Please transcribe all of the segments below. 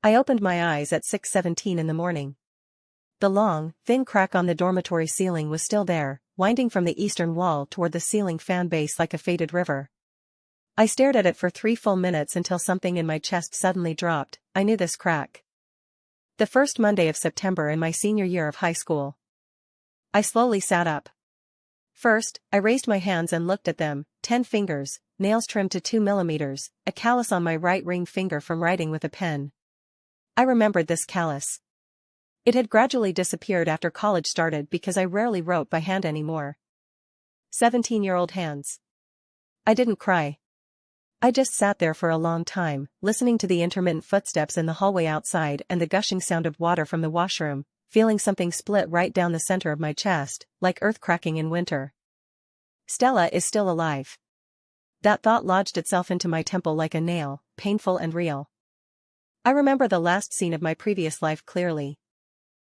I opened my eyes at 6:17 in the morning. The long, thin crack on the dormitory ceiling was still there, winding from the eastern wall toward the ceiling fan base like a faded river. I stared at it for 3 full minutes until something in my chest suddenly dropped. I knew this crack. The first Monday of September in my senior year of high school. I slowly sat up. First, I raised my hands and looked at them, 10 fingers, nails trimmed to 2 millimeters, a callus on my right ring finger from writing with a pen. I remembered this callus. It had gradually disappeared after college started because I rarely wrote by hand anymore. 17-year-old hands. I didn't cry. I just sat there for a long time, listening to the intermittent footsteps in the hallway outside and the gushing sound of water from the washroom, feeling something split right down the center of my chest, like earth cracking in winter. Stella is still alive. That thought lodged itself into my temple like a nail, painful and real. I remember the last scene of my previous life clearly.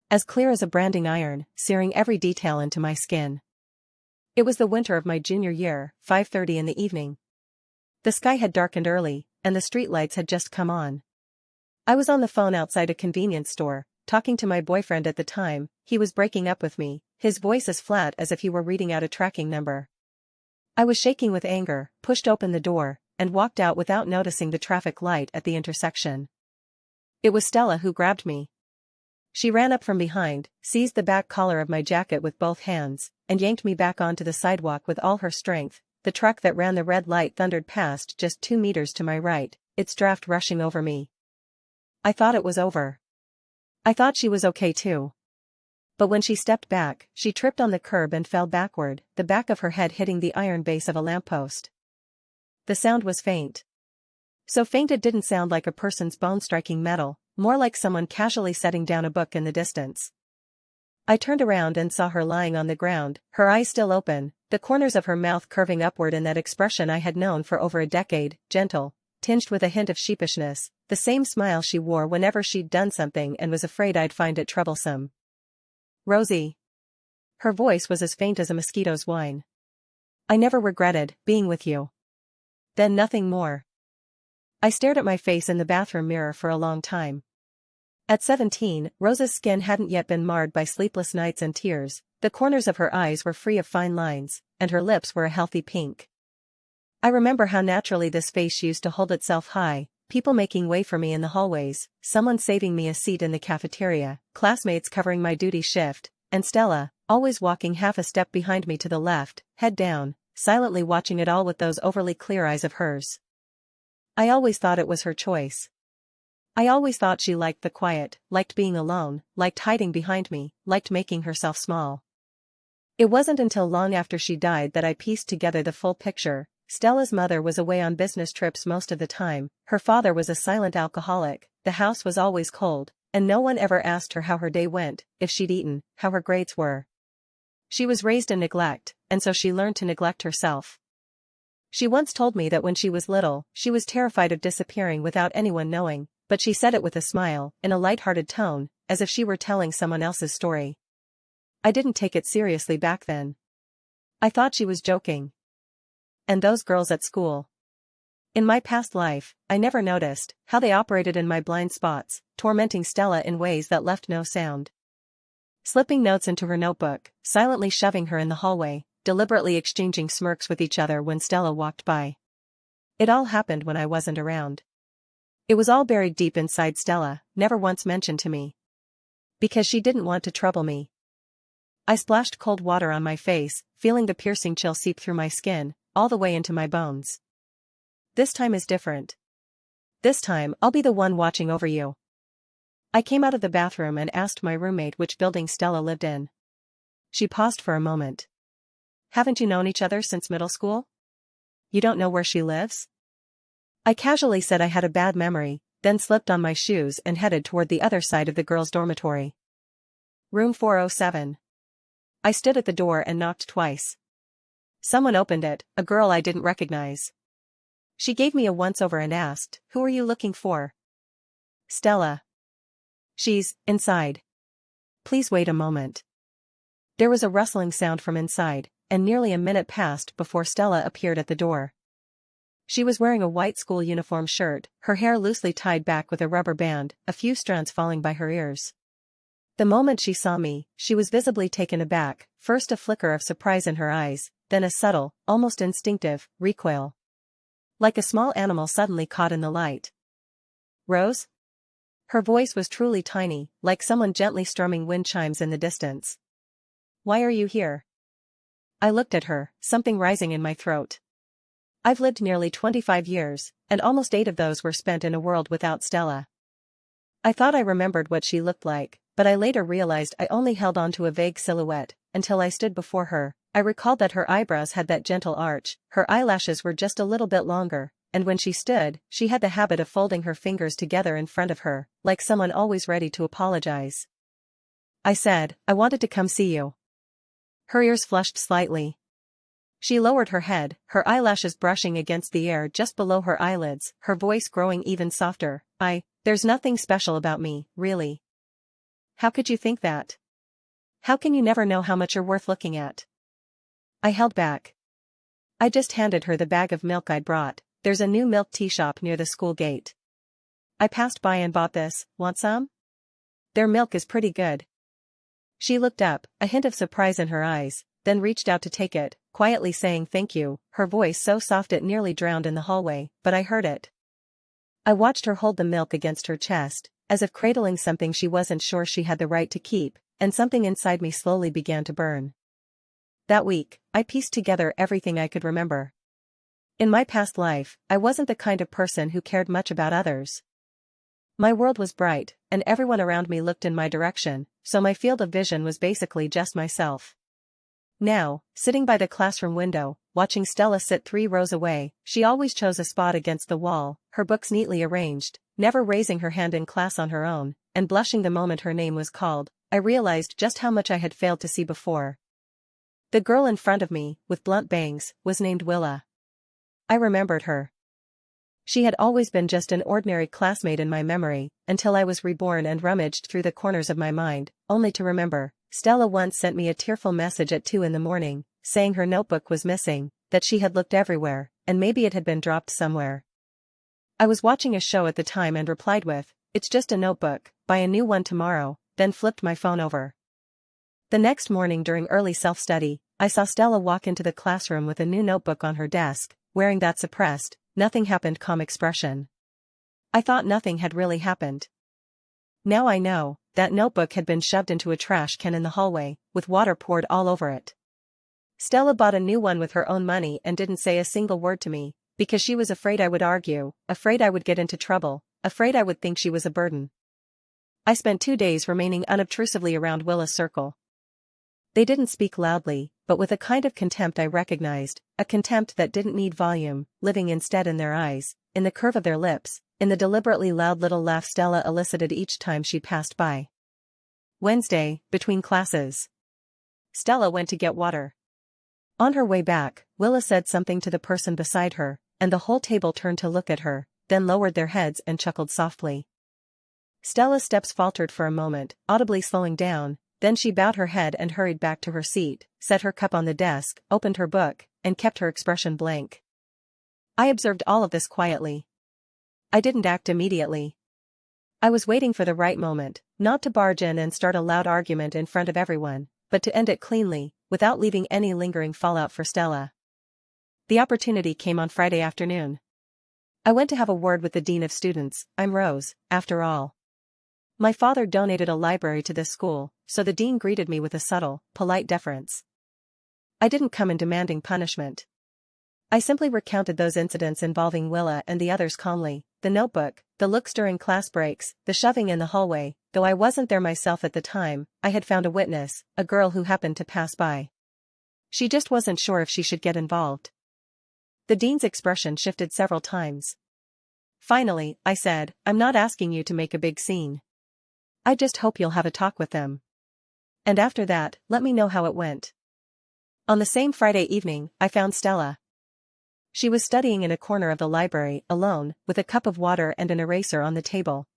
As clear as a branding iron, searing every detail into my skin. It was the winter of my junior year, 5:30 in the evening. The sky had darkened early, and the streetlights had just come on. I was on the phone outside a convenience store, talking to my boyfriend at the time. He was breaking up with me, his voice as flat as if he were reading out a tracking number. I was shaking with anger, pushed open the door, and walked out without noticing the traffic light at the intersection. It was Stella who grabbed me. She ran up from behind, seized the back collar of my jacket with both hands, and yanked me back onto the sidewalk with all her strength. The truck that ran the red light thundered past just 2 meters to my right, its draft rushing over me. I thought it was over. I thought she was okay too. But when she stepped back, she tripped on the curb and fell backward, the back of her head hitting the iron base of a lamppost. The sound was faint. So faint it didn't sound like a person's bone striking metal, more like someone casually setting down a book in the distance. I turned around and saw her lying on the ground, her eyes still open, the corners of her mouth curving upward in that expression I had known for over a decade, gentle, tinged with a hint of sheepishness, the same smile she wore whenever she'd done something and was afraid I'd find it troublesome. Rosie. Her voice was as faint as a mosquito's whine. I never regretted being with you. Then nothing more. I stared at my face in the bathroom mirror for a long time. At 17, Rosa's skin hadn't yet been marred by sleepless nights and tears, the corners of her eyes were free of fine lines, and her lips were a healthy pink. I remember how naturally this face used to hold itself high, people making way for me in the hallways, someone saving me a seat in the cafeteria, classmates covering my duty shift, and Stella, always walking half a step behind me to the left, head down, silently watching it all with those overly clear eyes of hers. I always thought it was her choice. I always thought she liked the quiet, liked being alone, liked hiding behind me, liked making herself small. It wasn't until long after she died that I pieced together the full picture. Stella's mother was away on business trips most of the time, her father was a silent alcoholic, the house was always cold, and no one ever asked her how her day went, if she'd eaten, how her grades were. She was raised in neglect, and so she learned to neglect herself. She once told me that when she was little, she was terrified of disappearing without anyone knowing, but she said it with a smile, in a light-hearted tone, as if she were telling someone else's story. I didn't take it seriously back then. I thought she was joking. And those girls at school. In my past life, I never noticed how they operated in my blind spots, tormenting Stella in ways that left no sound. Slipping notes into her notebook, silently shoving her in the hallway, deliberately exchanging smirks with each other when Stella walked by. It all happened when I wasn't around. It was all buried deep inside Stella, never once mentioned to me. Because she didn't want to trouble me. I splashed cold water on my face, feeling the piercing chill seep through my skin, all the way into my bones. This time is different. This time I'll be the one watching over you. I came out of the bathroom and asked my roommate which building Stella lived in. She paused for a moment. Haven't you known each other since middle school? You don't know where she lives? I casually said I had a bad memory, then slipped on my shoes and headed toward the other side of the girls' dormitory. Room 407. I stood at the door and knocked twice. Someone opened it, a girl I didn't recognize. She gave me a once-over and asked, "Who are you looking for?" "Stella. She's inside. Please wait a moment." There was a rustling sound from inside, and nearly a minute passed before Stella appeared at the door. She was wearing a white school uniform shirt, her hair loosely tied back with a rubber band, a few strands falling by her ears. The moment she saw me, she was visibly taken aback, first a flicker of surprise in her eyes, then a subtle, almost instinctive, recoil. Like a small animal suddenly caught in the light. "Rose?" Her voice was truly tiny, like someone gently strumming wind chimes in the distance. "Why are you here?" I looked at her, something rising in my throat. I've lived nearly 25 years, and almost 8 of those were spent in a world without Stella. I thought I remembered what she looked like, but I later realized I only held on to a vague silhouette, until I stood before her. I recalled that her eyebrows had that gentle arch, her eyelashes were just a little bit longer, and when she stood, she had the habit of folding her fingers together in front of her, like someone always ready to apologize. I said, "I wanted to come see you." Her ears flushed slightly. She lowered her head, her eyelashes brushing against the air just below her eyelids, her voice growing even softer. There's nothing special about me, really." "How could you think that? How can you never know how much you're worth looking at?" I held back. I just handed her the bag of milk I'd brought. "There's a new milk tea shop near the school gate. I passed by and bought this, want some? Their milk is pretty good." She looked up, a hint of surprise in her eyes, then reached out to take it, quietly saying thank you, her voice so soft it nearly drowned in the hallway, but I heard it. I watched her hold the milk against her chest, as if cradling something she wasn't sure she had the right to keep, and something inside me slowly began to burn. That week, I pieced together everything I could remember. In my past life, I wasn't the kind of person who cared much about others. My world was bright, and everyone around me looked in my direction, so my field of vision was basically just myself. Now, sitting by the classroom window, watching Stella sit 3 rows away, she always chose a spot against the wall, her books neatly arranged, never raising her hand in class on her own, and blushing the moment her name was called. I realized just how much I had failed to see before. The girl in front of me, with blunt bangs, was named Willa. I remembered her. She had always been just an ordinary classmate in my memory, until I was reborn and rummaged through the corners of my mind, only to remember. Stella once sent me a tearful message at 2 in the morning, saying her notebook was missing, that she had looked everywhere, and maybe it had been dropped somewhere. I was watching a show at the time and replied with, "It's just a notebook, buy a new one tomorrow," then flipped my phone over. The next morning during early self-study, I saw Stella walk into the classroom with a new notebook on her desk, wearing that suppressed, nothing happened calm expression. I thought nothing had really happened. Now I know, that notebook had been shoved into a trash can in the hallway, with water poured all over it. Stella bought a new one with her own money and didn't say a single word to me, because she was afraid I would argue, afraid I would get into trouble, afraid I would think she was a burden. I spent 2 days remaining unobtrusively around Willa's circle. They didn't speak loudly, but with a kind of contempt I recognized, a contempt that didn't need volume, living instead in their eyes, in the curve of their lips, in the deliberately loud little laugh Stella elicited each time she passed by. Wednesday, between classes. Stella went to get water. On her way back, Willa said something to the person beside her, and the whole table turned to look at her, then lowered their heads and chuckled softly. Stella's steps faltered for a moment, audibly slowing down, then she bowed her head and hurried back to her seat, set her cup on the desk, opened her book, and kept her expression blank. I observed all of this quietly. I didn't act immediately. I was waiting for the right moment, not to barge in and start a loud argument in front of everyone, but to end it cleanly, without leaving any lingering fallout for Stella. The opportunity came on Friday afternoon. I went to have a word with the dean of students. I'm Rose, after all. My father donated a library to this school, so the dean greeted me with a subtle, polite deference. I didn't come in demanding punishment. I simply recounted those incidents involving Willa and the others calmly, the notebook, the looks during class breaks, the shoving in the hallway. Though I wasn't there myself at the time, I had found a witness, a girl who happened to pass by. She just wasn't sure if she should get involved. The dean's expression shifted several times. Finally, I said, I'm not asking you to make a big scene. I just hope you'll have a talk with them. And after that, let me know how it went. On the same Friday evening, I found Stella. She was studying in a corner of the library, alone, with a cup of water and an eraser on the table.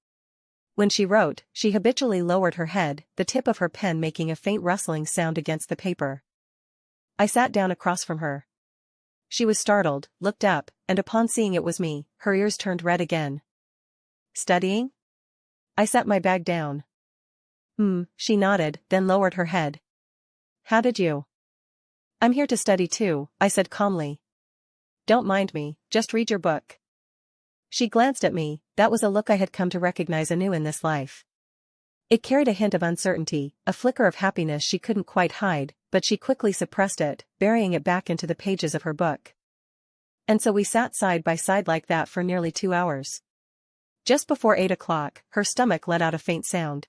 When she wrote, she habitually lowered her head, the tip of her pen making a faint rustling sound against the paper. I sat down across from her. She was startled, looked up, and upon seeing it was me, her ears turned red again. Studying? I set my bag down. She nodded, then lowered her head. How did you? I'm here to study too, I said calmly. Don't mind me, just read your book. She glanced at me, that was a look I had come to recognize anew in this life. It carried a hint of uncertainty, a flicker of happiness she couldn't quite hide, but she quickly suppressed it, burying it back into the pages of her book. And so we sat side by side like that for nearly 2 hours. Just before 8 o'clock, her stomach let out a faint sound.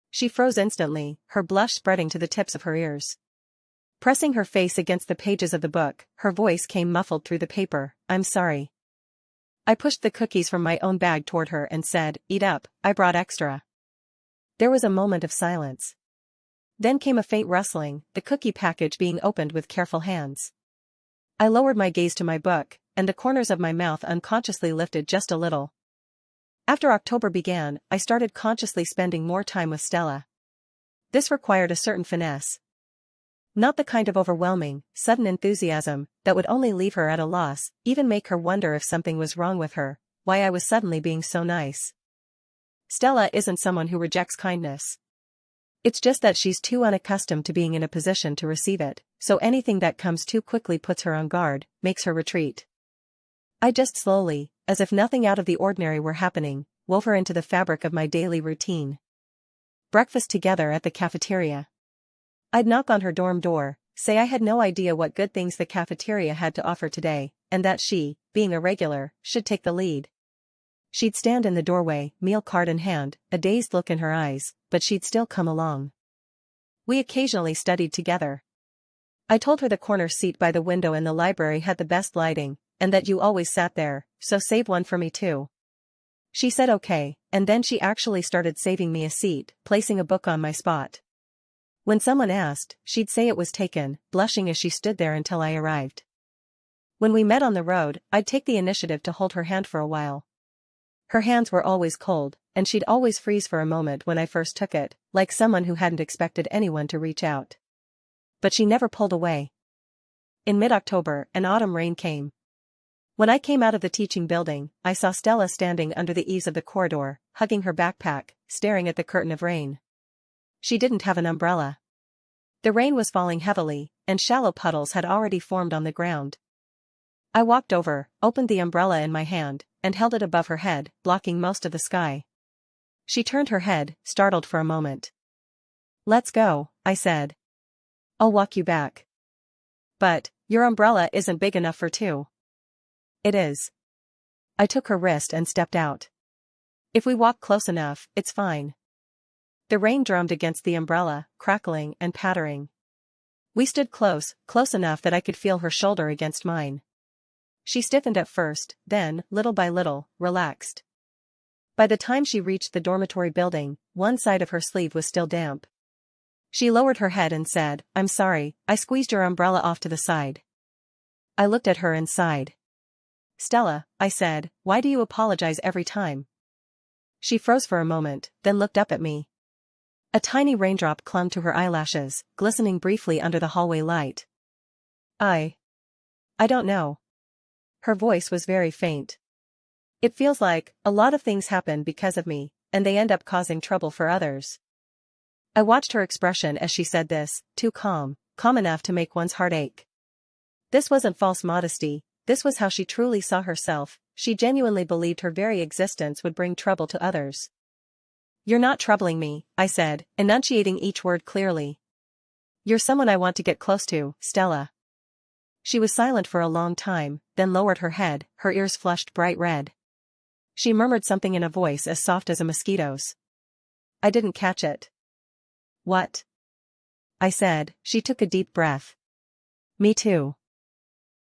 She froze instantly, her blush spreading to the tips of her ears. Pressing her face against the pages of the book, her voice came muffled through the paper, I'm sorry. I pushed the cookies from my own bag toward her and said, Eat up, I brought extra. There was a moment of silence. Then came a faint rustling, the cookie package being opened with careful hands. I lowered my gaze to my book, and the corners of my mouth unconsciously lifted just a little. After October began, I started consciously spending more time with Stella. This required a certain finesse. Not the kind of overwhelming, sudden enthusiasm that would only leave her at a loss, even make her wonder if something was wrong with her, why I was suddenly being so nice. Stella isn't someone who rejects kindness. It's just that she's too unaccustomed to being in a position to receive it, so anything that comes too quickly puts her on guard, makes her retreat. I just slowly, as if nothing out of the ordinary were happening, wove her into the fabric of my daily routine. Breakfast together at the cafeteria. I'd knock on her dorm door, say I had no idea what good things the cafeteria had to offer today, and that she, being a regular, should take the lead. She'd stand in the doorway, meal cart in hand, a dazed look in her eyes, but she'd still come along. We occasionally studied together. I told her the corner seat by the window in the library had the best lighting, and that you always sat there, so save one for me too. She said okay, and then she actually started saving me a seat, placing a book on my spot. When someone asked, she'd say it was taken, blushing as she stood there until I arrived. When we met on the road, I'd take the initiative to hold her hand for a while. Her hands were always cold, and she'd always freeze for a moment when I first took it, like someone who hadn't expected anyone to reach out. But she never pulled away. In mid-October, an autumn rain came. When I came out of the teaching building, I saw Stella standing under the eaves of the corridor, hugging her backpack, staring at the curtain of rain. She didn't have an umbrella. The rain was falling heavily, and shallow puddles had already formed on the ground. I walked over, opened the umbrella in my hand, and held it above her head, blocking most of the sky. She turned her head, startled for a moment. Let's go, I said. I'll walk you back. But, your umbrella isn't big enough for two. It is. I took her wrist and stepped out. If we walk close enough, it's fine. The rain drummed against the umbrella, crackling and pattering. We stood close enough that I could feel her shoulder against mine. She stiffened at first, then, little by little, relaxed. By the time she reached the dormitory building, one side of her sleeve was still damp. She lowered her head and said, I'm sorry, I squeezed your umbrella off to the side. I looked at her and sighed. Stella, I said, why do you apologize every time? She froze for a moment, then looked up at me. A tiny raindrop clung to her eyelashes, glistening briefly under the hallway light. I don't know. Her voice was very faint. It feels like, a lot of things happen because of me, and they end up causing trouble for others. I watched her expression as she said this, too calm enough to make one's heart ache. This wasn't false modesty, this was how she truly saw herself, she genuinely believed her very existence would bring trouble to others. You're not troubling me, I said, enunciating each word clearly. You're someone I want to get close to, Stella. She was silent for a long time, then lowered her head, her ears flushed bright red. She murmured something in a voice as soft as a mosquito's. I didn't catch it. What? I said. She took a deep breath. Me too.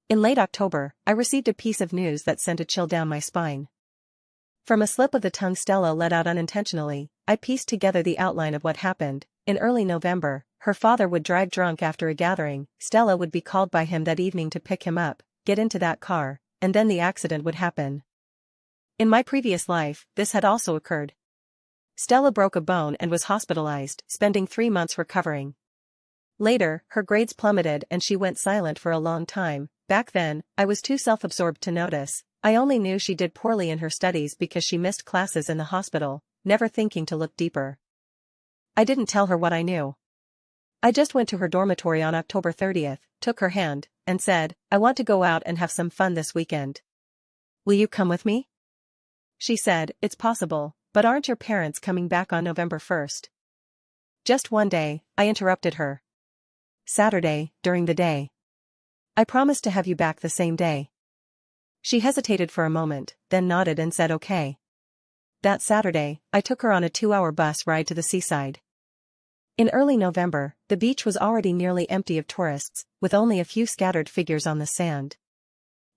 In late October, I received a piece of news that sent a chill down my spine. From a slip of the tongue Stella let out unintentionally, I pieced together the outline of what happened. In early November, her father would drive drunk after a gathering, Stella would be called by him that evening to pick him up, get into that car, and then the accident would happen. In my previous life, this had also occurred. Stella broke a bone and was hospitalized, spending 3 months recovering. Later, her grades plummeted and she went silent for a long time. Back then, I was too self-absorbed to notice. I only knew she did poorly in her studies because she missed classes in the hospital, never thinking to look deeper. I didn't tell her what I knew. I just went to her dormitory on October 30th, took her hand, and said, "I want to go out and have some fun this weekend. Will you come with me?" She said, "It's possible, but aren't your parents coming back on November 1st? Just one day," I interrupted her. "Saturday, during the day. I promised to have you back the same day." She hesitated for a moment, then nodded and said okay. That Saturday, I took her on a 2-hour bus ride to the seaside. In early November, the beach was already nearly empty of tourists, with only a few scattered figures on the sand.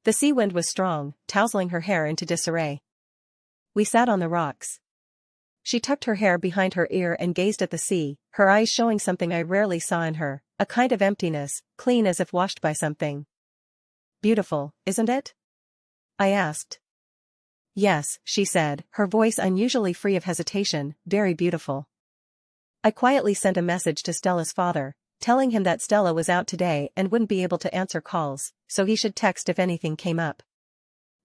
The sea wind was strong, tousling her hair into disarray. We sat on the rocks. She tucked her hair behind her ear and gazed at the sea, her eyes showing something I rarely saw in her, a kind of emptiness, clean as if washed by something. "Beautiful, isn't it?" I asked. "Yes," she said, her voice unusually free of hesitation, "very beautiful." I quietly sent a message to Stella's father, telling him that Stella was out today and wouldn't be able to answer calls, so he should text if anything came up.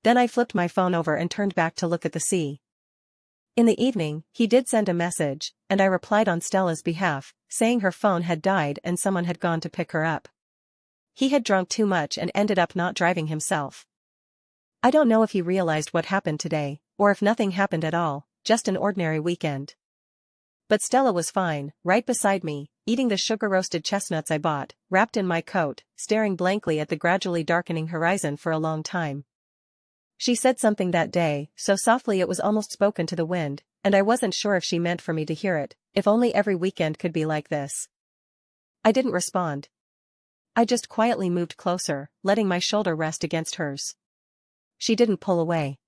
Then I flipped my phone over and turned back to look at the sea. In the evening, he did send a message, and I replied on Stella's behalf, saying her phone had died and someone had gone to pick her up. He had drunk too much and ended up not driving himself. I don't know if he realized what happened today, or if nothing happened at all, just an ordinary weekend. But Stella was fine, right beside me, eating the sugar-roasted chestnuts I bought, wrapped in my coat, staring blankly at the gradually darkening horizon for a long time. She said something that day, so softly it was almost spoken to the wind, and I wasn't sure if she meant for me to hear it, if only every weekend could be like this. I didn't respond. I just quietly moved closer, letting my shoulder rest against hers. She didn't pull away.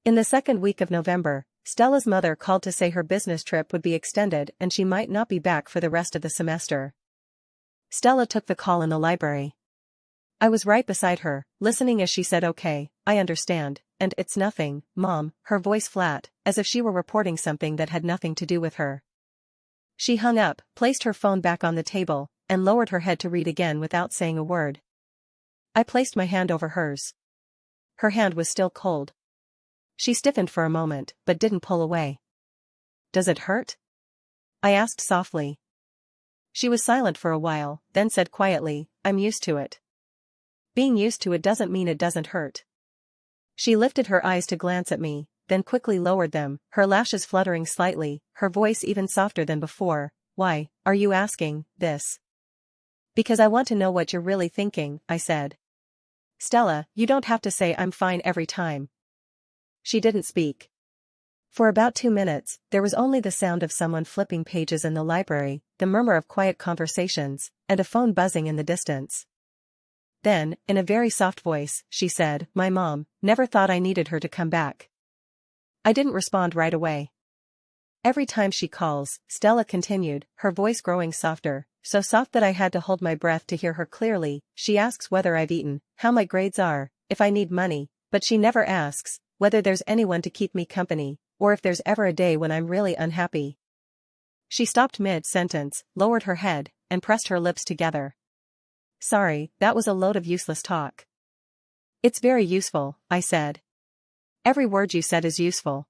In the second week of November, Stella's mother called to say her business trip would be extended and she might not be back for the rest of the semester. Stella took the call in the library. I was right beside her, listening as she said okay, I understand, and it's nothing, Mom, her voice flat, as if she were reporting something that had nothing to do with her. She hung up, placed her phone back on the table, and lowered her head to read again without saying a word. I placed my hand over hers. Her hand was still cold. She stiffened for a moment, but didn't pull away. "Does it hurt?" I asked softly. She was silent for a while, then said quietly, "I'm used to it." "Being used to it doesn't mean it doesn't hurt." She lifted her eyes to glance at me, then quickly lowered them, her lashes fluttering slightly, her voice even softer than before. "Why are you asking this?" "Because I want to know what you're really thinking," I said. "Stella, you don't have to say I'm fine every time." She didn't speak. For about 2 minutes, there was only the sound of someone flipping pages in the library, the murmur of quiet conversations, and a phone buzzing in the distance. Then, in a very soft voice, she said, "My mom never thought I needed her to come back." I didn't respond right away. "Every time she calls," Stella continued, her voice growing softer, so soft that I had to hold my breath to hear her clearly, "she asks whether I've eaten, how my grades are, if I need money, but she never asks whether there's anyone to keep me company, or if there's ever a day when I'm really unhappy." She stopped mid-sentence, lowered her head, and pressed her lips together. "Sorry, that was a load of useless talk." "It's very useful," I said. "Every word you said is useful."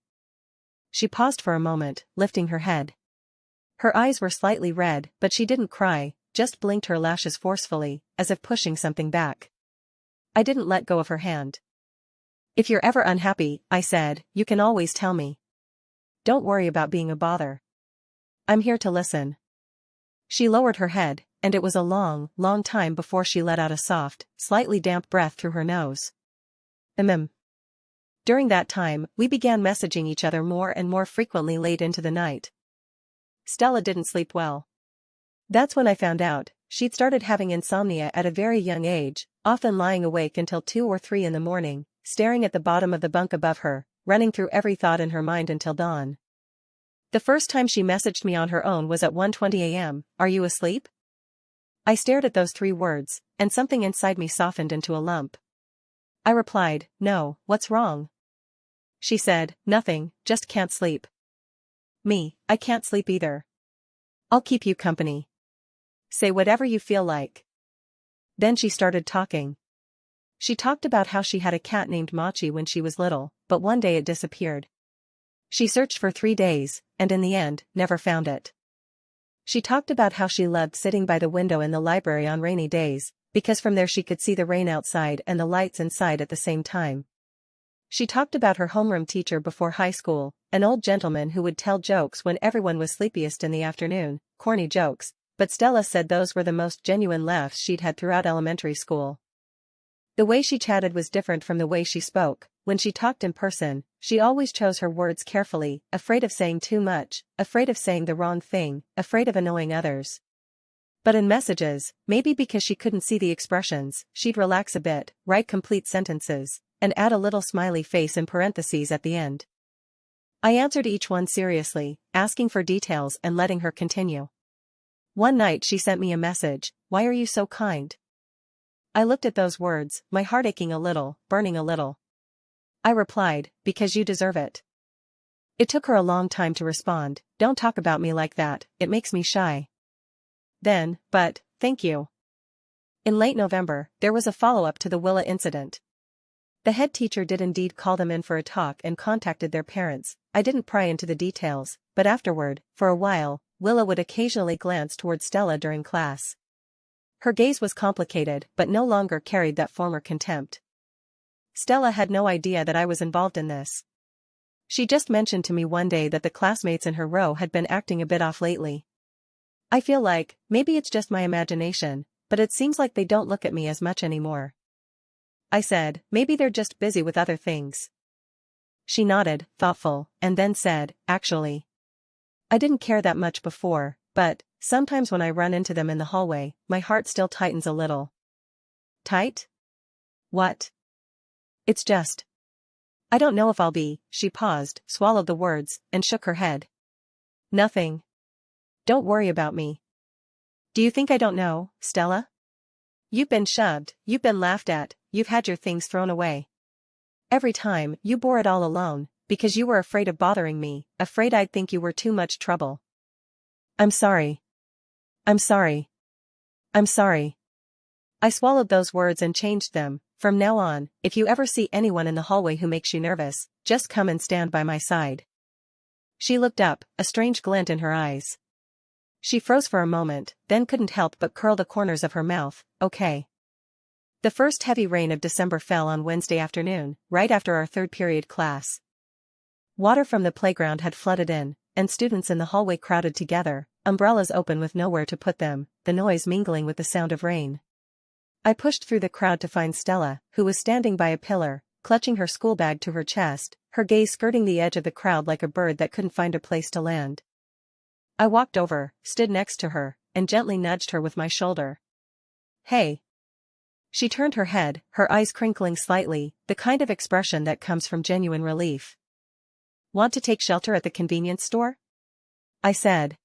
She paused for a moment, lifting her head. Her eyes were slightly red, but she didn't cry, just blinked her lashes forcefully, as if pushing something back. I didn't let go of her hand. "If you're ever unhappy," I said, "you can always tell me. Don't worry about being a bother. I'm here to listen." She lowered her head, and it was a long, long time before she let out a soft, slightly damp breath through her nose. During that time, we began messaging each other more and more frequently late into the night. Stella didn't sleep well. That's when I found out she'd started having insomnia at a very young age, often lying awake until 2 or 3 in the morning, staring at the bottom of the bunk above her, running through every thought in her mind until dawn. The first time she messaged me on her own was at 1:20 a.m., "Are you asleep?" I stared at those 3 words, and something inside me softened into a lump. I replied, "No, what's wrong?" She said, "Nothing, just can't sleep." I can't sleep either. "I'll keep you company." Say whatever you feel like. Then she started talking. She talked about how she had a cat named Machi when she was little, but one day it disappeared. She searched for 3 days, and in the end, never found it. She talked about how she loved sitting by the window in the library on rainy days, because from there she could see the rain outside and the lights inside at the same time. She talked about her homeroom teacher before high school, an old gentleman who would tell jokes when everyone was sleepiest in the afternoon, corny jokes, but Stella said those were the most genuine laughs she'd had throughout elementary school. The way she chatted was different from the way she spoke. When she talked in person, she always chose her words carefully, afraid of saying too much, afraid of saying the wrong thing, afraid of annoying others. But in messages, maybe because she couldn't see the expressions, she'd relax a bit, write complete sentences, and add a little smiley face in parentheses at the end. I answered each one seriously, asking for details and letting her continue. One night she sent me a message, "Why are you so kind?" I looked at those words, my heart aching a little, burning a little. I replied, "Because you deserve it." It took her a long time to respond, "Don't talk about me like that, it makes me shy." Then, "But, thank you." In late November, there was a follow-up to the Willa incident. The head teacher did indeed call them in for a talk and contacted their parents. I didn't pry into the details, but afterward, for a while, Willa would occasionally glance toward Stella during class. Her gaze was complicated but no longer carried that former contempt. Stella had no idea that I was involved in this. She just mentioned to me one day that the classmates in her row had been acting a bit off lately. I feel like, maybe it's just my imagination, but it seems like they don't look at me as much anymore. I said, "Maybe they're just busy with other things." She nodded, thoughtful, and then said, "Actually, I didn't care that much before, but sometimes when I run into them in the hallway, my heart still tightens a little." Tight? What? It's just. I don't know if I'll be. She paused, swallowed the words, and shook her head. Nothing. Don't worry about me. Do you think I don't know, Stella? You've been shoved, you've been laughed at, you've had your things thrown away. Every time, you bore it all alone, because you were afraid of bothering me, afraid I'd think you were too much trouble. I'm sorry. I'm sorry. I'm sorry. I swallowed those words and changed them. From now on, if you ever see anyone in the hallway who makes you nervous, just come and stand by my side. She looked up, a strange glint in her eyes. She froze for a moment, then couldn't help but curl the corners of her mouth. Okay. The first heavy rain of December fell on Wednesday afternoon, right after our third period class. Water from the playground had flooded in, and students in the hallway crowded together, umbrellas open with nowhere to put them, the noise mingling with the sound of rain. I pushed through the crowd to find Stella, who was standing by a pillar, clutching her school bag to her chest, her gaze skirting the edge of the crowd like a bird that couldn't find a place to land. I walked over, stood next to her, and gently nudged her with my shoulder. Hey. She turned her head, her eyes crinkling slightly, the kind of expression that comes from genuine relief. Want to take shelter at the convenience store? I said.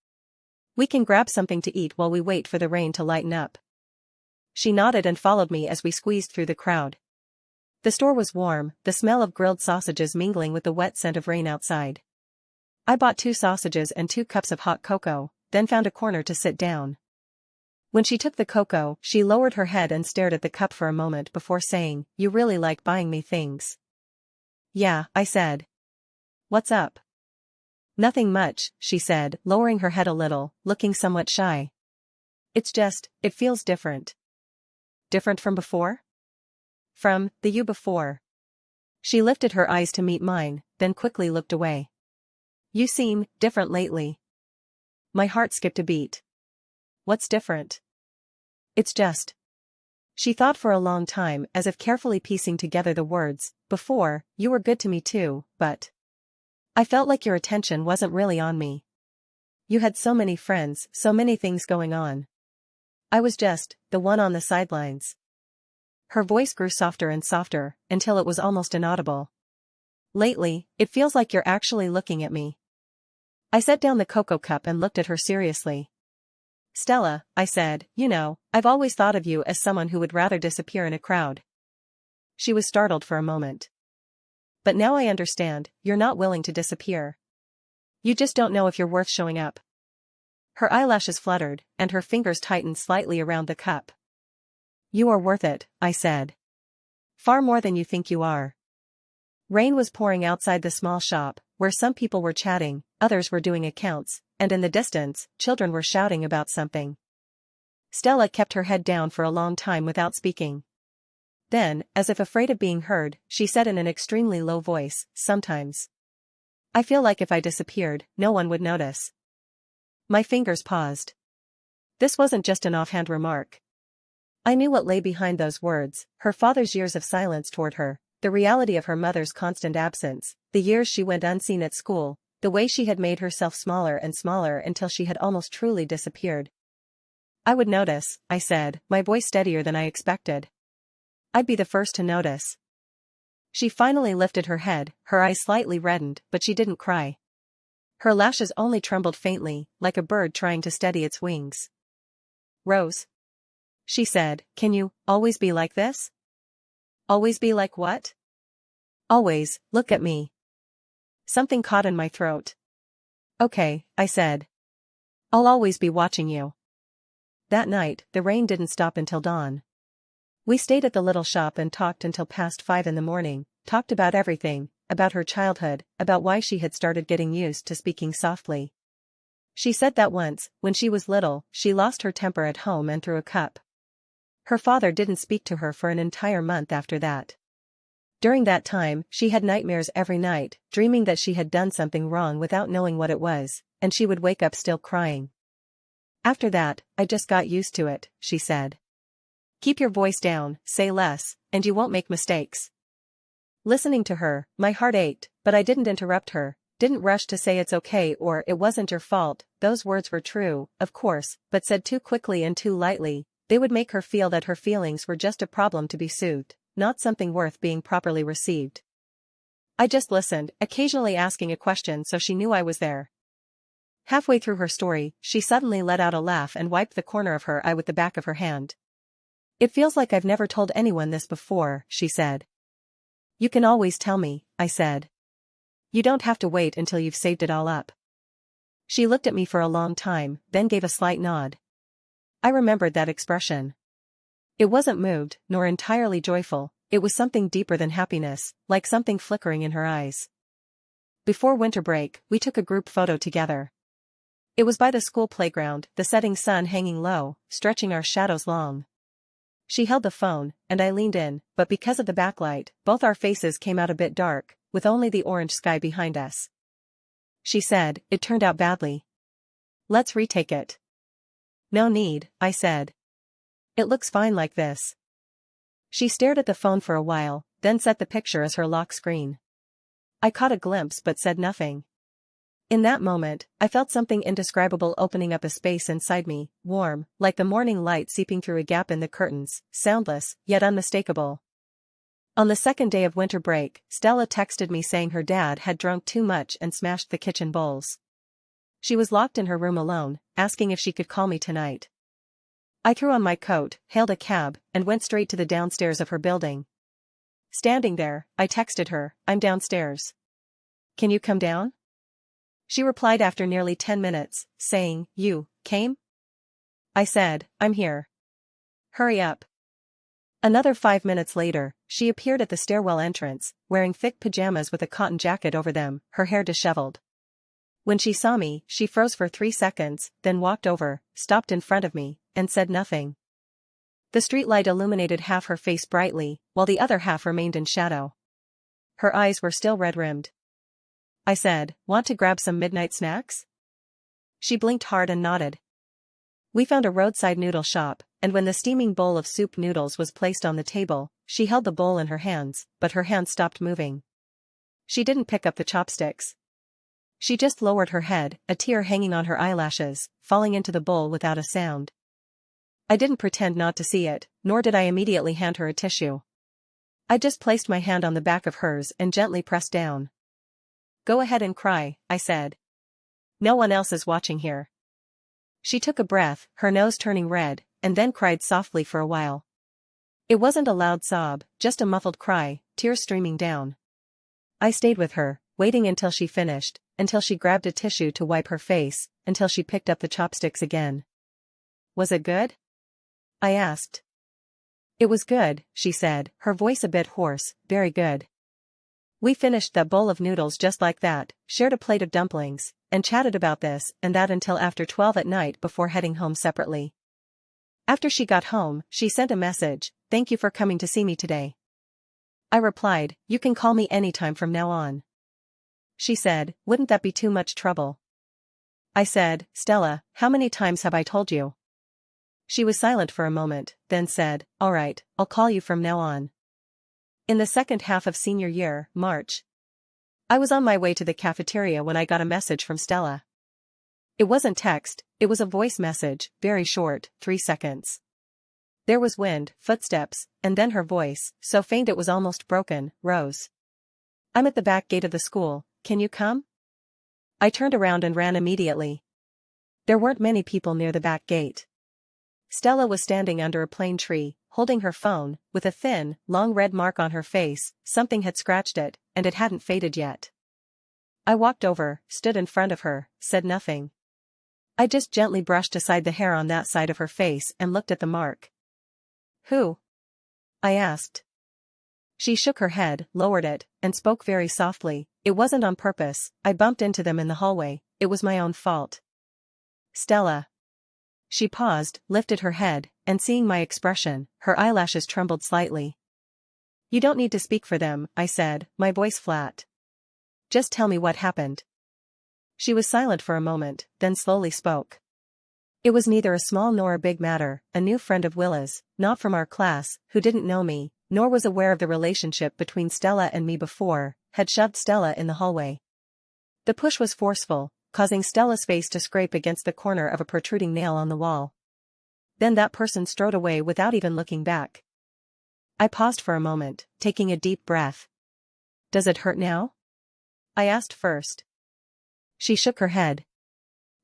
We can grab something to eat while we wait for the rain to lighten up. She nodded and followed me as we squeezed through the crowd. The store was warm, the smell of grilled sausages mingling with the wet scent of rain outside. I bought 2 sausages and 2 cups of hot cocoa, then found a corner to sit down. When she took the cocoa, she lowered her head and stared at the cup for a moment before saying, "You really like buying me things." Yeah, I said. What's up? Nothing much, she said, lowering her head a little, looking somewhat shy. It's just, it feels different. Different from before? From the you before. She lifted her eyes to meet mine, then quickly looked away. You seem different lately. My heart skipped a beat. What's different? It's just. She thought for a long time as if carefully piecing together the words. Before, you were good to me too, but I felt like your attention wasn't really on me. You had so many friends, so many things going on. I was just the one on the sidelines. Her voice grew softer and softer, until it was almost inaudible. Lately, it feels like you're actually looking at me. I set down the cocoa cup and looked at her seriously. Stella, I said, you know, I've always thought of you as someone who would rather disappear in a crowd. She was startled for a moment. But now I understand, you're not willing to disappear. You just don't know if you're worth showing up. Her eyelashes fluttered, and her fingers tightened slightly around the cup. "You are worth it," I said. "Far more than you think you are." Rain was pouring outside the small shop, where some people were chatting, others were doing accounts, and in the distance, children were shouting about something. Stella kept her head down for a long time without speaking. Then, as if afraid of being heard, she said in an extremely low voice, "Sometimes I feel like if I disappeared, no one would notice." My fingers paused. This wasn't just an offhand remark. I knew what lay behind those words: her father's years of silence toward her, the reality of her mother's constant absence, the years she went unseen at school, the way she had made herself smaller and smaller until she had almost truly disappeared. "I would notice," I said, my voice steadier than I expected. "I'd be the first to notice." She finally lifted her head, her eyes slightly reddened, but she didn't cry. Her lashes only trembled faintly, like a bird trying to steady its wings. "Rose," she said, "can you always be like this?" "Always be like what?" "Always, look at me." Something caught in my throat. "Okay," I said. "I'll always be watching you." That night, the rain didn't stop until dawn. We stayed at the little shop and talked until past 5 in the morning, talked about everything, about her childhood, about why she had started getting used to speaking softly. She said that once, when she was little, she lost her temper at home and threw a cup. Her father didn't speak to her for an entire month after that. During that time, she had nightmares every night, dreaming that she had done something wrong without knowing what it was, and she would wake up still crying. "After that, I just got used to it," she said. "Keep your voice down, say less, and you won't make mistakes." Listening to her, my heart ached, but I didn't interrupt her, didn't rush to say it's okay or "it wasn't your fault." Those words were true, of course, but said too quickly and too lightly. They would make her feel that her feelings were just a problem to be soothed, not something worth being properly received. I just listened, occasionally asking a question so she knew I was there. Halfway through her story, she suddenly let out a laugh and wiped the corner of her eye with the back of her hand. "It feels like I've never told anyone this before," she said. "You can always tell me," I said. "You don't have to wait until you've saved it all up." She looked at me for a long time, then gave a slight nod. I remembered that expression. It wasn't moved, nor entirely joyful, it was something deeper than happiness, like something flickering in her eyes. Before winter break, we took a group photo together. It was by the school playground, the setting sun hanging low, stretching our shadows long. She held the phone, and I leaned in, but because of the backlight, both our faces came out a bit dark, with only the orange sky behind us. She said, "It turned out badly. Let's retake it." "No need," I said. "It looks fine like this." She stared at the phone for a while, then set the picture as her lock screen. I caught a glimpse but said nothing. In that moment, I felt something indescribable opening up a space inside me, warm, like the morning light seeping through a gap in the curtains, soundless, yet unmistakable. On the second day of winter break, Stella texted me saying her dad had drunk too much and smashed the kitchen bowls. She was locked in her room alone, asking if she could call me tonight. I threw on my coat, hailed a cab, and went straight to the downstairs of her building. Standing there, I texted her, "I'm downstairs. Can you come down?" She replied after nearly 10 minutes, saying, "You came?" I said, "I'm here. Hurry up." Another 5 minutes later, she appeared at the stairwell entrance, wearing thick pajamas with a cotton jacket over them, her hair disheveled. When she saw me, she froze for 3 seconds, then walked over, stopped in front of me, and said nothing. The streetlight illuminated half her face brightly, while the other half remained in shadow. Her eyes were still red-rimmed. I said, "Want to grab some midnight snacks?" She blinked hard and nodded. We found a roadside noodle shop, and when the steaming bowl of soup noodles was placed on the table, she held the bowl in her hands, but her hands stopped moving. She didn't pick up the chopsticks. She just lowered her head, a tear hanging on her eyelashes, falling into the bowl without a sound. I didn't pretend not to see it, nor did I immediately hand her a tissue. I just placed my hand on the back of hers and gently pressed down. "Go ahead and cry," I said. "No one else is watching here." She took a breath, her nose turning red, and then cried softly for a while. It wasn't a loud sob, just a muffled cry, tears streaming down. I stayed with her, waiting until she finished, until she grabbed a tissue to wipe her face, until she picked up the chopsticks again. Was it good? I asked. It was good, she said, her voice a bit hoarse, very good. We finished that bowl of noodles just like that, shared a plate of dumplings, and chatted about this and that until after 12 at night before heading home separately. After she got home, she sent a message, "Thank you for coming to see me today." I replied, "You can call me anytime from now on." She said, "Wouldn't that be too much trouble?" I said, "Stella, how many times have I told you?" She was silent for a moment, then said, "All right, I'll call you from now on." In the second half of senior year, March. I was on my way to the cafeteria when I got a message from Stella. It wasn't text, it was a voice message, very short, 3 seconds. There was wind, footsteps, and then her voice, so faint it was almost broken, rose. "I'm at the back gate of the school, can you come?" I turned around and ran immediately. There weren't many people near the back gate. Stella was standing under a plane tree, holding her phone, with a thin, long red mark on her face. Something had scratched it, and it hadn't faded yet. I walked over, stood in front of her, said nothing. I just gently brushed aside the hair on that side of her face and looked at the mark. "Who?" I asked. She shook her head, lowered it, and spoke very softly. "It wasn't on purpose, I bumped into them in the hallway, it was my own fault." "Stella." She paused, lifted her head, and seeing my expression, her eyelashes trembled slightly. "You don't need to speak for them," I said, my voice flat. "Just tell me what happened." She was silent for a moment, then slowly spoke. "It was neither a small nor a big matter. A new friend of Willa's, not from our class, who didn't know me, nor was aware of the relationship between Stella and me before, had shoved Stella in the hallway. The push was forceful, causing Stella's face to scrape against the corner of a protruding nail on the wall. Then that person strode away without even looking back." I paused for a moment, taking a deep breath. "Does it hurt now?" I asked first. She shook her head.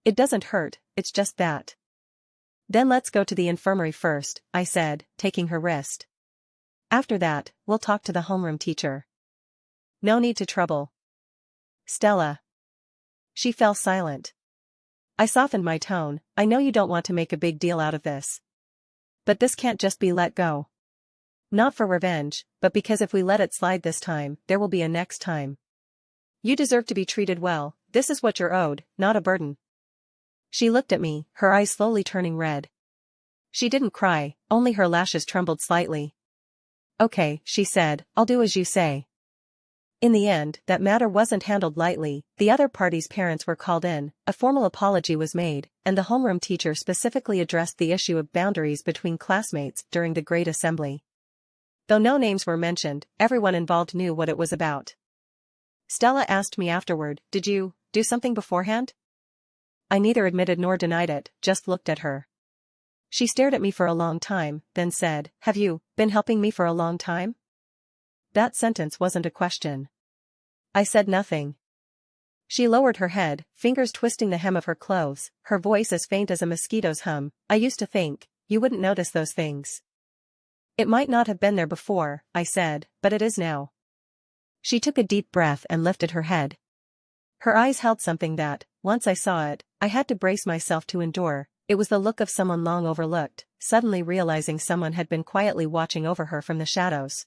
"It doesn't hurt, it's just that." "Then let's go to the infirmary first," I said, taking her wrist. "After that, we'll talk to the homeroom teacher." "No need to trouble." "Stella." She fell silent. I softened my tone. "I know you don't want to make a big deal out of this. But this can't just be let go. Not for revenge, but because if we let it slide this time, there will be a next time. You deserve to be treated well, this is what you're owed, not a burden." She looked at me, her eyes slowly turning red. She didn't cry, only her lashes trembled slightly. "Okay," she said, "I'll do as you say." In the end, that matter wasn't handled lightly. The other party's parents were called in, a formal apology was made, and the homeroom teacher specifically addressed the issue of boundaries between classmates during the grade assembly. Though no names were mentioned, everyone involved knew what it was about. Stella asked me afterward, "Did you do something beforehand?" I neither admitted nor denied it, just looked at her. She stared at me for a long time, then said, "Have you been helping me for a long time?" That sentence wasn't a question. I said nothing. She lowered her head, fingers twisting the hem of her clothes, her voice as faint as a mosquito's hum. "I used to think you wouldn't notice those things." "It might not have been there before," I said, "but it is now." She took a deep breath and lifted her head. Her eyes held something that, once I saw it, I had to brace myself to endure. It was the look of someone long overlooked, suddenly realizing someone had been quietly watching over her from the shadows.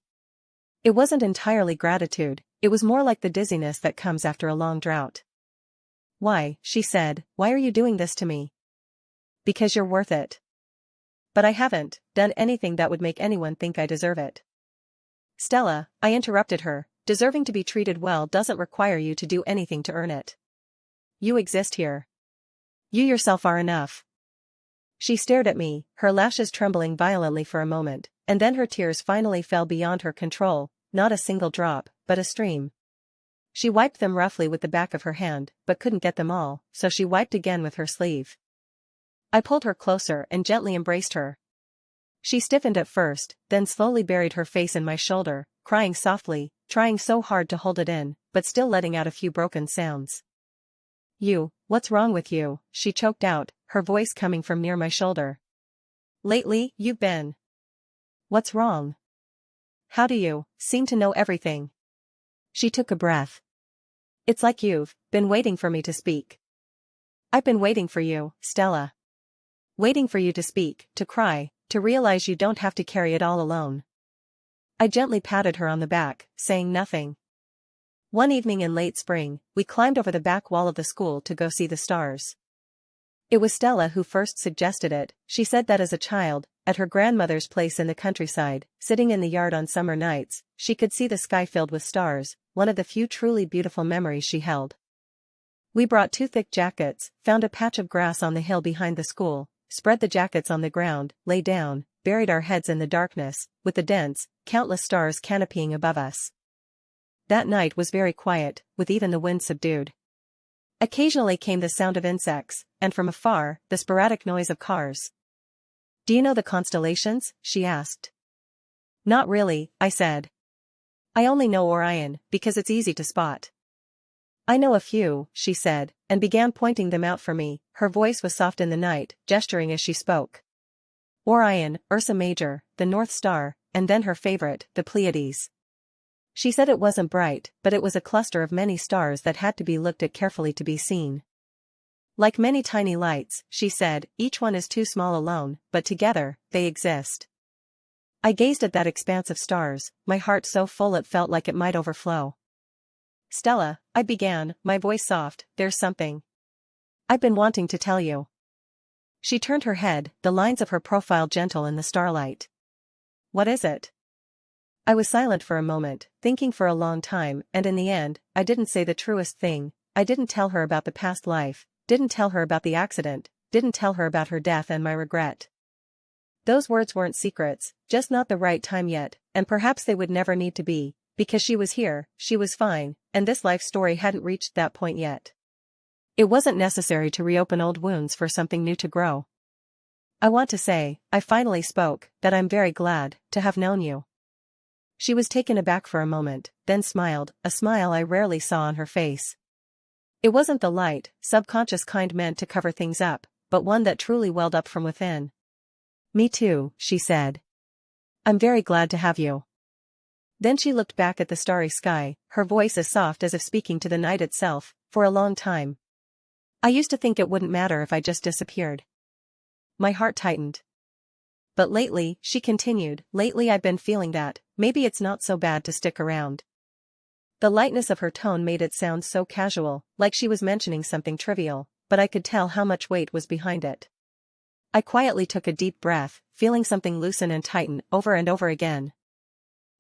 It wasn't entirely gratitude, it was more like the dizziness that comes after a long drought. "Why," she said, "why are you doing this to me?" "Because you're worth it." "But I haven't done anything that would make anyone think I deserve it." "Stella," I interrupted her, "deserving to be treated well doesn't require you to do anything to earn it. You exist here. You yourself are enough." She stared at me, her lashes trembling violently for a moment, and then her tears finally fell beyond her control, not a single drop, but a stream. She wiped them roughly with the back of her hand, but couldn't get them all, so she wiped again with her sleeve. I pulled her closer and gently embraced her. She stiffened at first, then slowly buried her face in my shoulder, crying softly, trying so hard to hold it in, but still letting out a few broken sounds. What's wrong with you?" she choked out, her voice coming from near my shoulder. "Lately, you've been. What's wrong? How do you seem to know everything?" She took a breath. It's like you've been waiting for me to speak. I've been waiting for you, Stella. Waiting for you to speak, to cry, to realize you don't have to carry it all alone. I gently patted her on the back, saying nothing. One evening in late spring, we climbed over the back wall of the school to go see the stars. It was Stella who first suggested it. She said that as a child, at her grandmother's place in the countryside, sitting in the yard on summer nights, she could see the sky filled with stars, one of the few truly beautiful memories she held. We brought 2 thick jackets, found a patch of grass on the hill behind the school, spread the jackets on the ground, lay down, buried our heads in the darkness, with the dense, countless stars canopying above us. That night was very quiet, with even the wind subdued. Occasionally came the sound of insects, and from afar, the sporadic noise of cars. "Do you know the constellations?" she asked. "Not really," I said. "I only know Orion, because it's easy to spot." "I know a few," she said, and began pointing them out for me. Her voice was soft in the night, gesturing as she spoke. Orion, Ursa Major, the North Star, and then her favorite, the Pleiades. She said it wasn't bright, but it was a cluster of many stars that had to be looked at carefully to be seen. Like many tiny lights, she said, each one is too small alone, but together, they exist. I gazed at that expanse of stars, my heart so full it felt like it might overflow. "Stella," I began, my voice soft, "there's something I've been wanting to tell you." She turned her head, the lines of her profile gentle in the starlight. "What is it?" I was silent for a moment, thinking for a long time, and in the end, I didn't say the truest thing. I didn't tell her about the past life, didn't tell her about the accident, didn't tell her about her death and my regret. Those words weren't secrets, just not the right time yet, and perhaps they would never need to be, because she was here, she was fine, and this life story hadn't reached that point yet. It wasn't necessary to reopen old wounds for something new to grow. "I want to say," I finally spoke, "that I'm very glad to have known you." She was taken aback for a moment, then smiled, a smile I rarely saw on her face. It wasn't the light, subconscious kind meant to cover things up, but one that truly welled up from within. "Me too," she said. "I'm very glad to have you." Then she looked back at the starry sky, her voice as soft as if speaking to the night itself. "For a long time, I used to think it wouldn't matter if I just disappeared." My heart tightened. "But lately," she continued, "lately I've been feeling that, maybe it's not so bad to stick around." The lightness of her tone made it sound so casual, like she was mentioning something trivial, but I could tell how much weight was behind it. I quietly took a deep breath, feeling something loosen and tighten over and over again.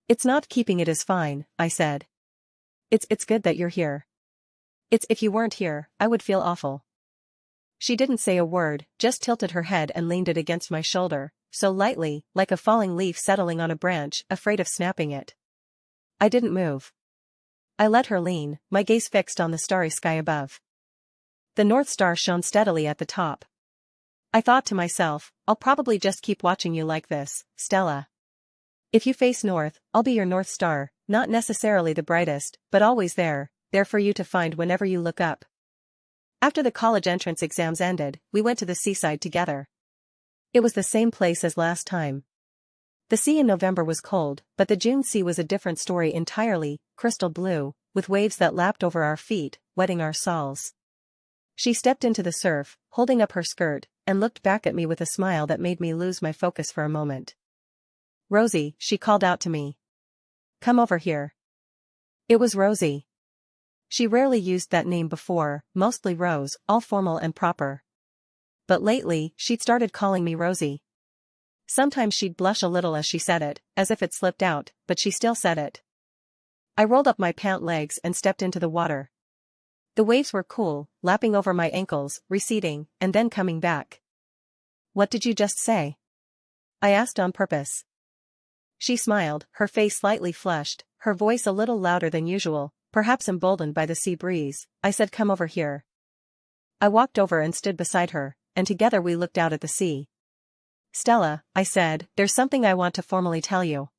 "It's not keeping it is fine," I said. It's good that you're here. If you weren't here, I would feel awful." She didn't say a word, just tilted her head and leaned it against my shoulder, so lightly, like a falling leaf settling on a branch, afraid of snapping it. I didn't move. I let her lean, my gaze fixed on the starry sky above. The North Star shone steadily at the top. I thought to myself, I'll probably just keep watching you like this, Stella. If you face north, I'll be your North Star, not necessarily the brightest, but always there for you to find whenever you look up. After the college entrance exams ended, we went to the seaside together. It was the same place as last time. The sea in November was cold, but the June sea was a different story entirely, crystal blue, with waves that lapped over our feet, wetting our soles. She stepped into the surf, holding up her skirt, and looked back at me with a smile that made me lose my focus for a moment. "Rosie," she called out to me. "Come over here." It was Rosie. She rarely used that name before, mostly Rose, all formal and proper. But lately, she'd started calling me Rosie. Sometimes she'd blush a little as she said it, as if it slipped out, but she still said it. I rolled up my pant legs and stepped into the water. The waves were cool, lapping over my ankles, receding, and then coming back. "What did you just say?" I asked on purpose. She smiled, her face slightly flushed, her voice a little louder than usual, perhaps emboldened by the sea breeze. "I said come over here." I walked over and stood beside her, and together we looked out at the sea. "Stella," I said, "there's something I want to formally tell you."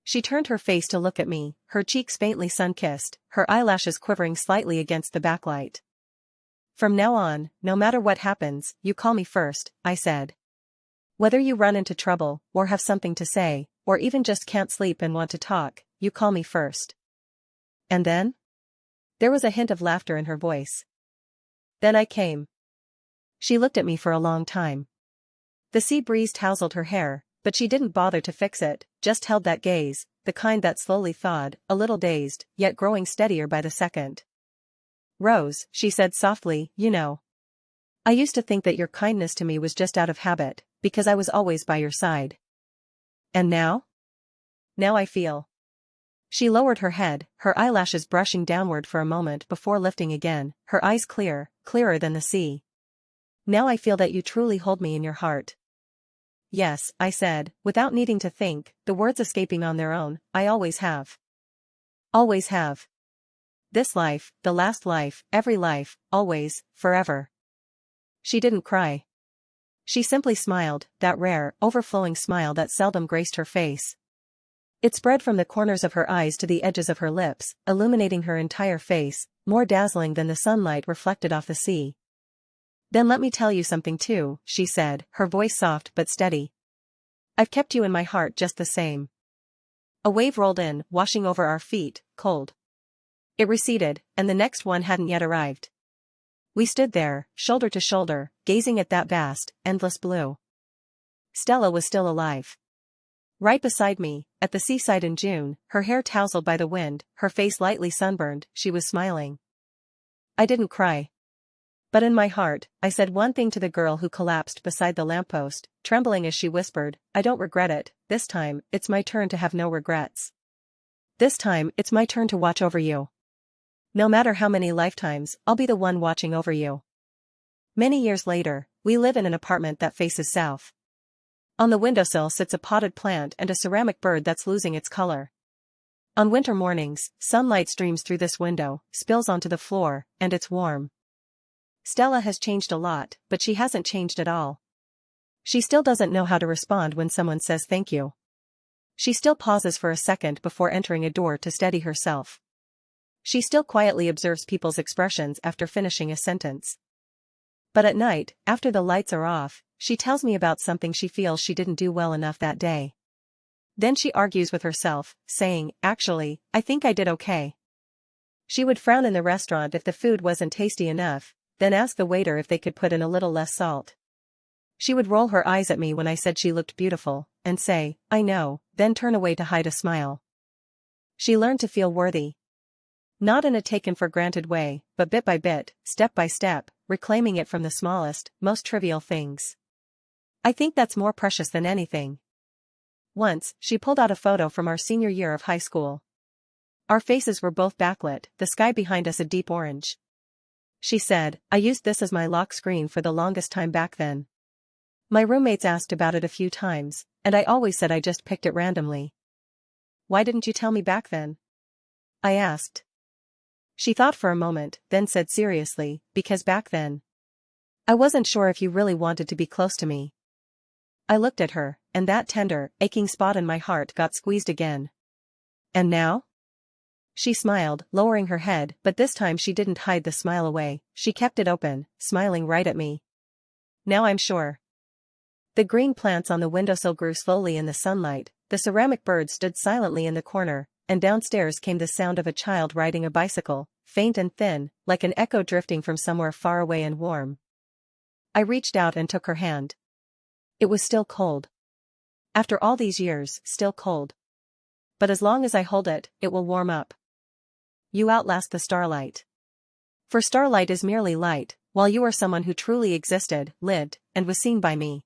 She turned her face to look at me, her cheeks faintly sun-kissed, her eyelashes quivering slightly against the backlight. "From now on, no matter what happens, you call me first," I said. "Whether you run into trouble, or have something to say, or even just can't sleep and want to talk, you call me first." "And then?" There was a hint of laughter in her voice. Then I came. She looked at me for a long time. The sea breeze tousled her hair, but she didn't bother to fix it, just held that gaze, the kind that slowly thawed, a little dazed, yet growing steadier by the second. Rose, she said softly, you know. I used to think that your kindness to me was just out of habit, because I was always by your side. And now? Now I feel. She lowered her head, her eyelashes brushing downward for a moment before lifting again, her eyes clear, clearer than the sea. Now I feel that you truly hold me in your heart. Yes, I said, without needing to think, the words escaping on their own, I always have. Always have. This life, the last life, every life, always, forever. She didn't cry. She simply smiled, that rare, overflowing smile that seldom graced her face. It spread from the corners of her eyes to the edges of her lips, illuminating her entire face, more dazzling than the sunlight reflected off the sea. Then let me tell you something too, she said, her voice soft but steady. I've kept you in my heart just the same. A wave rolled in, washing over our feet, cold. It receded, and the next one hadn't yet arrived. We stood there, shoulder to shoulder, gazing at that vast, endless blue. Stella was still alive. Right beside me, at the seaside in June, her hair tousled by the wind, her face lightly sunburned, she was smiling. I didn't cry. But in my heart, I said one thing to the girl who collapsed beside the lamppost, trembling as she whispered, I don't regret it, this time, it's my turn to have no regrets. This time, it's my turn to watch over you. No matter how many lifetimes, I'll be the one watching over you. Many years later, we live in an apartment that faces south. On the windowsill sits a potted plant and a ceramic bird that's losing its color. On winter mornings, sunlight streams through this window, spills onto the floor, and it's warm. Stella has changed a lot, but she hasn't changed at all. She still doesn't know how to respond when someone says thank you. She still pauses for a second before entering a door to steady herself. She still quietly observes people's expressions after finishing a sentence. But at night, after the lights are off, she tells me about something she feels she didn't do well enough that day. Then she argues with herself, saying, actually, I think I did okay. She would frown in the restaurant if the food wasn't tasty enough, then ask the waiter if they could put in a little less salt. She would roll her eyes at me when I said she looked beautiful, and say, I know, then turn away to hide a smile. She learned to feel worthy. Not in a taken-for-granted way, but bit by bit, step by step, reclaiming it from the smallest, most trivial things. I think that's more precious than anything. Once, she pulled out a photo from our senior year of high school. Our faces were both backlit, the sky behind us a deep orange. She said, I used this as my lock screen for the longest time back then. My roommates asked about it a few times, and I always said I just picked it randomly. Why didn't you tell me back then? I asked. She thought for a moment, then said seriously, because back then, I wasn't sure if you really wanted to be close to me. I looked at her, and that tender, aching spot in my heart got squeezed again. And now? She smiled, lowering her head, but this time she didn't hide the smile away, she kept it open, smiling right at me. Now I'm sure. The green plants on the windowsill grew slowly in the sunlight, the ceramic bird stood silently in the corner, and downstairs came the sound of a child riding a bicycle, faint and thin, like an echo drifting from somewhere far away and warm. I reached out and took her hand. It was still cold. After all these years, still cold. But as long as I hold it, it will warm up. You outlast the starlight. For starlight is merely light, while you are someone who truly existed, lived, and was seen by me.